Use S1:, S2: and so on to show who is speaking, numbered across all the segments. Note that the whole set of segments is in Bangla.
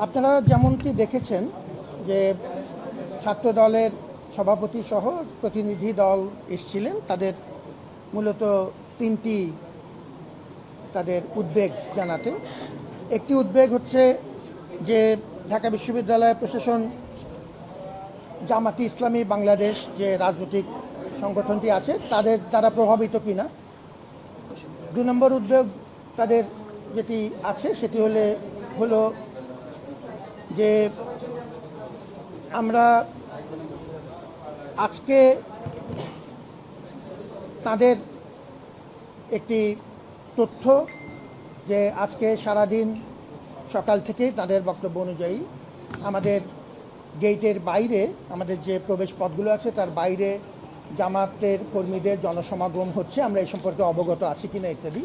S1: আপনারা যেমনটি দেখেছেন যে ছাত্র দলের সভাপতি সহ প্রতিনিধি দল এসেছিলেন। তাদের মূলত তিনটি তাদের উদ্বেগ জানাতে। একটি উদ্বেগ হচ্ছে যে ঢাকা বিশ্ববিদ্যালয় প্রশাসন জামাতি ইসলামী বাংলাদেশ যে রাজনৈতিক সংগঠনটি আছে তাদের দ্বারা প্রভাবিত কিনা। ২ নম্বর উদ্বেগ তাদের যেটি আছে সেটি হলো যে আমরা আজকে তাদের একটি তথ্য যে আজকে সারাদিন সকাল থেকেই তাদের বক্তব্য অনুযায়ী আমাদের গেটের বাইরে আমাদের যে প্রবেশ পথগুলো আছে তার বাইরে জামাতের কর্মীদের জনসমাগম হচ্ছে, আমরা এই সম্পর্কে অবগত আছি কিনা ইত্যাদি,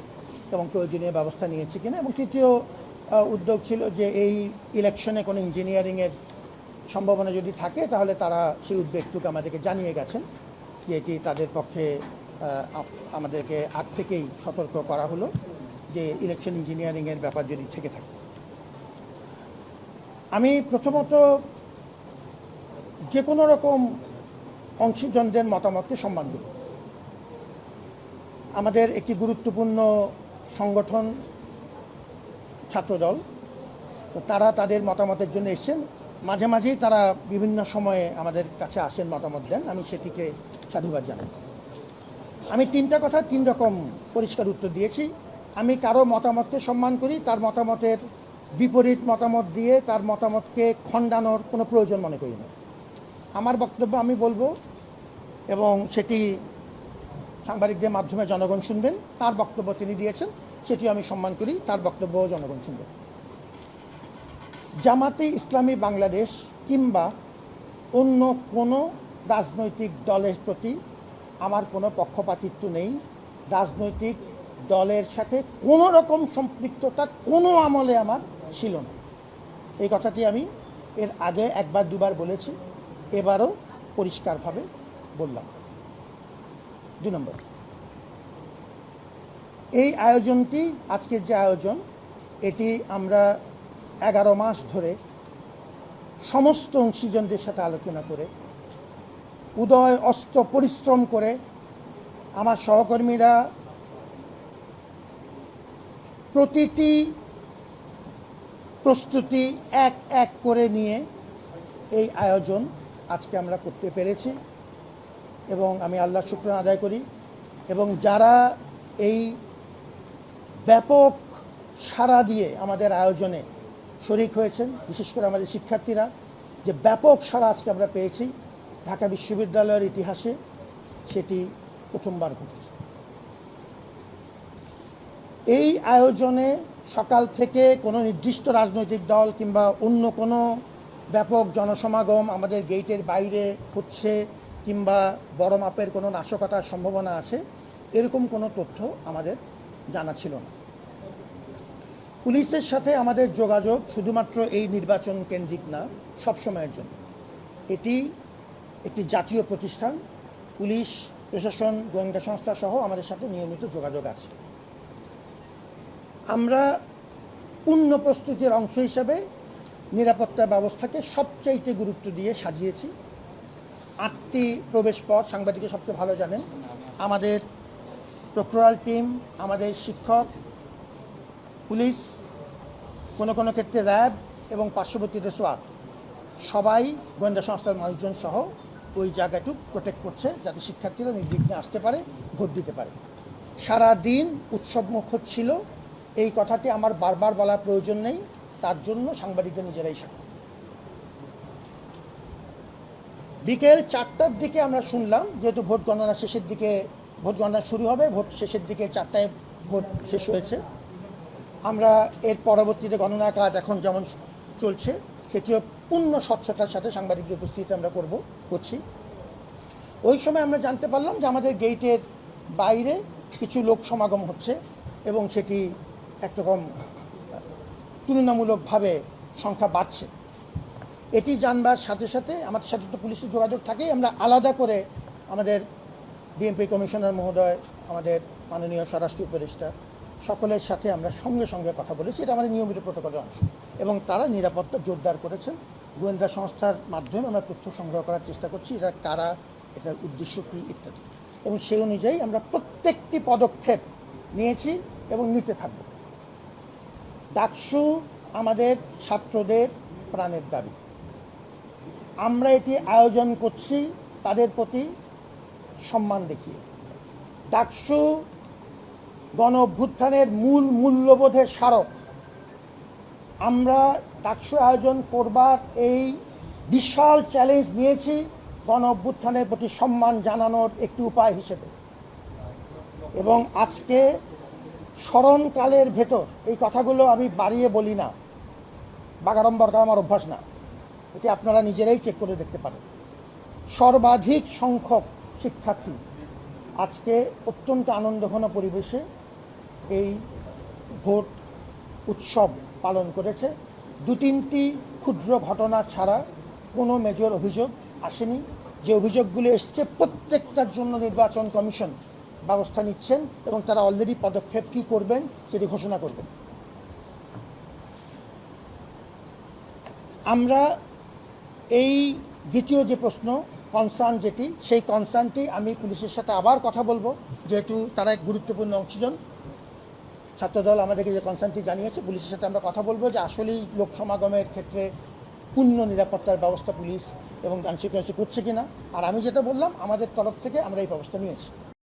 S1: এবং প্রয়োজনীয় ব্যবস্থা নিয়েছি কিনা। এবং তৃতীয় উদ্যোগ ছিল যে এই ইলেকশনে কোনো ইঞ্জিনিয়ারিংয়ের সম্ভাবনা যদি থাকে তাহলে তারা সেই উদ্বেগটুকু আমাদেরকে জানিয়ে গেছেন যে এটি তাদের পক্ষে আমাদেরকে আগ থেকেই সতর্ক করা হলো যে ইলেকশন ইঞ্জিনিয়ারিংয়ের ব্যাপার যদি থেকে থাকে। আমি প্রথমত যে কোনো রকম অংশীজনদের মতামতকে সম্মান করি। আমাদের একটি গুরুত্বপূর্ণ সংগঠন ছাত্রদল, তারা তাদের মতামতের জন্য এসেছেন। মাঝে মাঝেই তারা বিভিন্ন সময়ে আমাদের কাছে আসেন, মতামত দেন, আমি সেটিকে সাধুবাদ জানাই। আমি তিনটা কথা ৩ রকম পরিষ্কার উত্তর দিয়েছি। আমি কারো মতামতকে সম্মান করি, তার মতামতের বিপরীত মতামত দিয়ে তার মতামতকে খণ্ডানোর কোনো প্রয়োজন মনে করি না। আমার বক্তব্য আমি বলবো এবং সেটি সাংবাদিকদের মাধ্যমে জনগণ শুনবেন। তার বক্তব্য তিনি দিয়েছেন, সেটিও আমি সম্মান করি, তার বক্তব্য জনগণ শুনবেন। জামাতে ইসলামী বাংলাদেশ কিংবা অন্য কোনো রাজনৈতিক দলের প্রতি আমার কোনো পক্ষপাতিত্ব নেই। রাজনৈতিক দলের সাথে কোনো রকম সম্পৃক্ততা কোনো আমলে আমার ছিল না। এই কথাটি আমি এর আগে একবার দুবার বলেছি, এবারও পরিষ্কারভাবে বললাম। ২ নম্বর, এই আয়োজনটি, আজকের যে আয়োজন, এটি আমরা 11 মাস ধরে সমস্ত অংশীজনদের সাথে আলোচনা করে উদয় অস্ত পরিশ্রম করে আমার সহকর্মীরা প্রতিটি প্রস্তুতি এক এক করে নিয়ে এই আয়োজন আজকে আমরা করতে পেরেছি এবং আমি আল্লাহর শুকরিয়া আদায় করি। এবং যারা এই ব্যাপক সাড়া দিয়ে আমাদের আয়োজনে শরিক হয়েছেন, বিশেষ করে আমাদের শিক্ষার্থীরা, যে ব্যাপক সাড়া আজকে আমরা পেয়েছি ঢাকা বিশ্ববিদ্যালয়ের ইতিহাসে সেটি প্রথমবার ঘটেছে। এই আয়োজনে সকাল থেকে কোনো নির্দিষ্ট রাজনৈতিক দল কিংবা অন্য কোনো ব্যাপক জনসমাগম আমাদের গেটের বাইরে হচ্ছে কিংবা বড় মাপের কোনো নাশকতার সম্ভাবনা আছে, এরকম কোনো তথ্য আমাদের জানা ছিল না। পুলিশের সাথে আমাদের যোগাযোগ শুধুমাত্র এই নির্বাচন কেন্দ্রিক না, সবসময়ের জন্য। এটি একটি জাতীয় প্রতিষ্ঠান, পুলিশ প্রশাসন গোয়েন্দা সংস্থা সহ আমাদের সাথে নিয়মিত যোগাযোগ আছে। আমরা পূর্ণ প্রস্তুতির অংশ হিসাবে নিরাপত্তা ব্যবস্থাকে সবচাইতে গুরুত্ব দিয়ে সাজিয়েছি। 8টি প্রবেশ পথ, সাংবাদিকের সবচেয়ে ভালো জানেন, আমাদের প্রক্টোরাল টিম, আমাদের শিক্ষক, পুলিশ, কোনো কোনো ক্ষেত্রে র্যাব এবং পার্শ্ববর্তীদের সোয়াট, সবাই গোয়েন্দা সংস্থার মানুষজন সহ ওই জায়গাটুকু প্রোটেক্ট করছে যাতে শিক্ষার্থীরা নির্বিঘ্নে আসতে পারে, ভোট দিতে পারে। সারা দিন উৎসবমুখর ছিল, এই কথাটি আমার বারবার বলার প্রয়োজন নেই, তার জন্য সাংবাদিকদের নিজেরাই সাক্ষী। বিকেল 4টার দিকে আমরা শুনলাম, যেহেতু ভোট গণনা শেষের দিকে, ভোট গণনা শুরু হবে, ভোট শেষের দিকে 4টায় ভোট শেষ হয়েছে। আমরা এর পরবর্তীতে গণনা কাজ এখন যেমন চলছে সেটিও পূর্ণ স্বচ্ছতার সাথে সাংবাদিকদের উপস্থিতি আমরা করছি। ওই সময় আমরা জানতে পারলাম যে আমাদের গেটের বাইরে কিছু লোক সমাগম হচ্ছে এবং সেটি একরকম তুলনামূলকভাবে সংখ্যা বাড়ছে। এটি জানবার সাথে সাথে আমাদের সাথে তো পুলিশের যোগাযোগ থাকেই, আমরা আলাদা করে আমাদের ডিএমপি কমিশনার মহোদয়, আমাদের মাননীয় স্বরাষ্ট্র উপদেষ্টা সকলের সাথে আমরা সঙ্গে সঙ্গে কথা বলেছি, এটা আমাদের নিয়মিত প্রোটোকলের অংশ, এবং তারা নিরাপত্তা জোরদার করেছেন। গোয়েন্দা সংস্থার মাধ্যমে আমরা তথ্য সংগ্রহ করার চেষ্টা করছি, এটা কারা, এটার উদ্দেশ্য কী ইত্যাদি, এবং সেই অনুযায়ী আমরা প্রত্যেকটি পদক্ষেপ নিয়েছি এবং নিতে থাকব। ডাকসু আমাদের ছাত্রদের প্রাণের দাবি। আমরা এটি আয়োজন করছি তাদের প্রতি সম্মান দেখিয়ে। ডাকসু গণ অভ্যুত্থানের মূল মূল্যবোধের স্মারক। আমরা ডাকসু আয়োজন করবার এই বিশাল চ্যালেঞ্জ নিয়েছি গণ অভ্যুত্থানের প্রতি সম্মান জানানোর একটি উপায় হিসেবে। এবং আজকে স্মরণকালের ভেতর এই কথাগুলো আমি বাড়িয়ে বলি না, বাগাড়ম্বর করা আমার অভ্যাস না, এটি আপনারা নিজেরাই চেক করে দেখতে পারেন। সর্বাধিক সংখ্যক শিক্ষার্থী আজকে অত্যন্ত আনন্দঘন পরিবেশে এই ভোট উৎসব পালন করেছে। 2-3টি ক্ষুদ্র ঘটনা ছাড়া কোনো মেজর অভিযোগ আসেনি। যে অভিযোগগুলো এসছে প্রত্যেকটার জন্য নির্বাচন কমিশন ব্যবস্থা নিচ্ছেন এবং তারা অলরেডি পদক্ষেপ কী করবেন সেটি ঘোষণা করবেন। আমরা এই দ্বিতীয় যে প্রশ্ন, কনসার্ন যেটি, সেই কনসার্নটি আমি পুলিশের সাথে আবার কথা বলবো, যেহেতু তারা এক গুরুত্বপূর্ণ অংশীজন। ছাত্রদল আমাদেরকে যে কনসার্নটি জানিয়েছে, পুলিশের সাথে আমরা কথা বলবো যে আসলেই লোক সমাগমের ক্ষেত্রে পূর্ণ নিরাপত্তার ব্যবস্থা পুলিশ এবং আইন শৃঙ্খলা করছে কিনা। আর আমি যেটা বললাম, আমাদের তরফ থেকে আমরা এই ব্যবস্থা নিয়েছি।